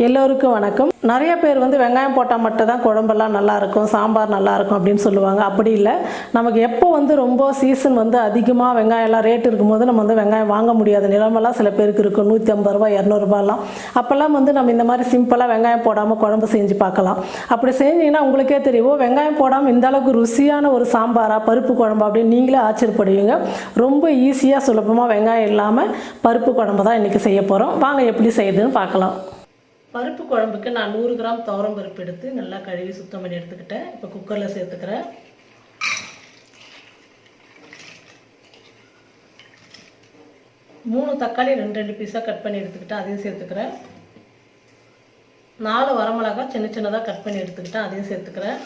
எல்லோருக்கும் வணக்கம். நிறைய பேர் வெங்காயம் போட்டால் மட்டும் தான் குழம்பெல்லாம் நல்லாயிருக்கும், சாம்பார் நல்லாயிருக்கும் அப்படின்னு சொல்லுவாங்க. அப்படி இல்லை, நமக்கு எப்போ ரொம்ப சீசன் அதிகமாக வெங்காயம்லாம் ரேட் இருக்கும்போது நம்ம வெங்காயம் வாங்க முடியாத நிலைமெல்லாம் சில பேருக்கு இருக்கும். 150 ரூபா 200 ரூபாலாம். அப்போல்லாம் நம்ம இந்த மாதிரி சிம்பிளாக வெங்காயம் போடாமல் குழம்பு செஞ்சு பார்க்கலாம். அப்படி செஞ்சிங்கன்னா உங்களுக்கே தெரியும், வெங்காயம் போடாமல் இந்த அளவுக்கு ருசியான ஒரு சாம்பாரா பருப்பு குழம்பு அப்படின்னு நீங்களே ஆச்சரியப்படுவீங்க. ரொம்ப ஈஸியாக சுலபமாக வெங்காயம் இல்லாமல் பருப்பு குழம்பு தான் இன்றைக்கி செய்ய போகிறோம். வாங்க எப்படி செய்யுதுன்னு பார்க்கலாம். பருப்பு குழம்புக்கு நான் 100 கிராம் துவரம் பருப்பு எடுத்து நல்லா கழுவி சுத்தம் பண்ணி எடுத்துக்கிட்டேன். இப்போ குக்கரில் சேர்த்துக்கிறேன். மூணு தக்காளி 2 பீஸாக கட் பண்ணி எடுத்துக்கிட்டேன், அதையும் சேர்த்துக்கிறேன். 4 வரமிளகாய் சின்ன சின்னதாக கட் பண்ணி எடுத்துக்கிட்டேன், அதையும் சேர்த்துக்கிறேன்.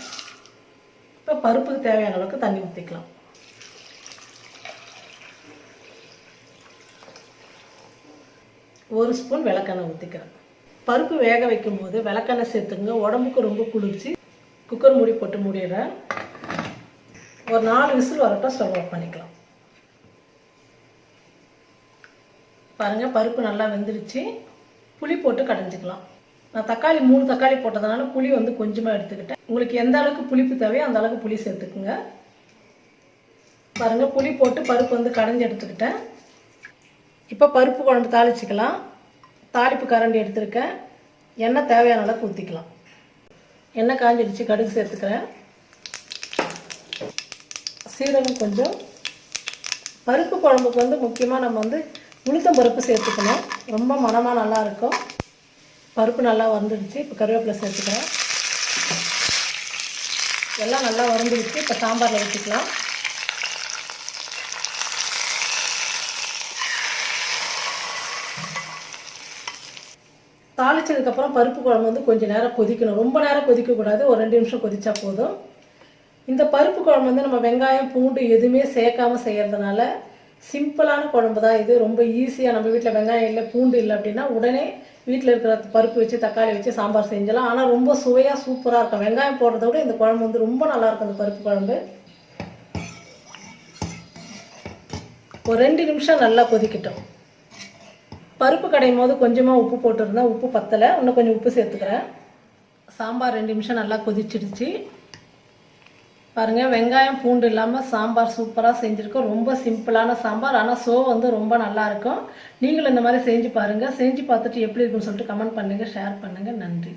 இப்போ பருப்புக்கு தேவையான அளவுக்கு தண்ணி ஊற்றிக்கலாம். ஒரு ஸ்பூன் விளக்கெண்ணெய் ஊற்றிக்கிறேன். பருப்பு வேக வைக்கும் போது விளக்கெண்ணெய் சேர்த்துங்க, உடம்புக்கு ரொம்ப குளிர்ச்சி. குக்கர் மூடி போட்டு மூடிடுறேன். ஒரு 4 விசில் வரட்டும், ஸ்டவ் ஆஃப் பண்ணிக்கலாம். பாருங்கள், பருப்பு நல்லா வெந்துருச்சு. புளி போட்டு கடைஞ்சிக்கலாம். நான் 3 தக்காளி போட்டதுனால புளி கொஞ்சமாக எடுத்துக்கிட்டேன். உங்களுக்கு எந்த அளவுக்கு புளிப்பு தேவையோ அந்த அளவுக்கு புளி சேர்த்துக்குங்க. பாருங்கள், புளி போட்டு பருப்பு கடைஞ்சி எடுத்துக்கிட்டேன். இப்போ பருப்பு குழம்பு தாளிச்சிக்கலாம். தாளிப்பு கரண்டி எடுத்துருக்கேன். எண்ணெய் தேவையான அளவுக்கு ஊற்றிக்கலாம். எண்ணெய் காஞ்சிடுச்சு, கடுகு சேர்த்துக்கிறேன். சீரகம் கொஞ்சம். பருப்பு குழம்புக்கு முக்கியமாக நம்ம உளுத்தம் பருப்பு சேர்த்துக்கணும், ரொம்ப மணமாக நல்லாயிருக்கும். பருப்பு நல்லா வந்துடுச்சு. இப்போ கருவேப்பிலை சேர்த்துக்கிறேன். எல்லாம் நல்லா வந்துடுச்சு. இப்போ சாம்பாரில் ஊற்றிக்கலாம். தாளிச்சதுக்கப்புறம் பருப்பு குழம்பு கொஞ்சம் நேரம் கொதிக்கணும். ரொம்ப நேரம் கொதிக்கக்கூடாது, ஒரு 2 நிமிஷம் கொதிச்சா போதும். இந்த பருப்பு குழம்பு நம்ம வெங்காயம் பூண்டு எதுவுமே சேர்க்காம செய்கிறதுனால சிம்பிளான குழம்பு தான் இது. ரொம்ப ஈஸியாக, நம்ம வீட்டில் வெங்காயம் இல்லை பூண்டு இல்லை அப்படின்னா உடனே வீட்டில் இருக்கிற பருப்பு வச்சு தக்காளி வச்சு சாம்பார் செஞ்சலாம். ஆனால் ரொம்ப சுவையாக சூப்பராக இருக்கும். வெங்காயம் போடுறத விட இந்த குழம்பு ரொம்ப நல்லாயிருக்கும். இந்த பருப்பு குழம்பு ஒரு 2 நிமிஷம் நல்லா கொதிக்கட்டும். பருப்பு கடையும் போது கொஞ்சமாக உப்பு போட்டுருந்தேன், உப்பு பத்தலை, இன்னும் கொஞ்சம் உப்பு சேர்த்துக்கிறேன். சாம்பார் 2 நிமிஷம் நல்லா கொதிச்சிடுச்சு. பாருங்கள், வெங்காயம் பூண்டு இல்லாமல் சாம்பார் சூப்பராக செஞ்சுருக்கோம். ரொம்ப சிம்பிளான சாம்பார், ஆனால் சோ ரொம்ப நல்லாயிருக்கும். நீங்களும் இந்த மாதிரி செஞ்சு பாருங்கள். செஞ்சு பார்த்துட்டு எப்படி இருக்குன்னு சொல்லிட்டு கமெண்ட் பண்ணுங்கள், ஷேர் பண்ணுங்கள். நன்றி.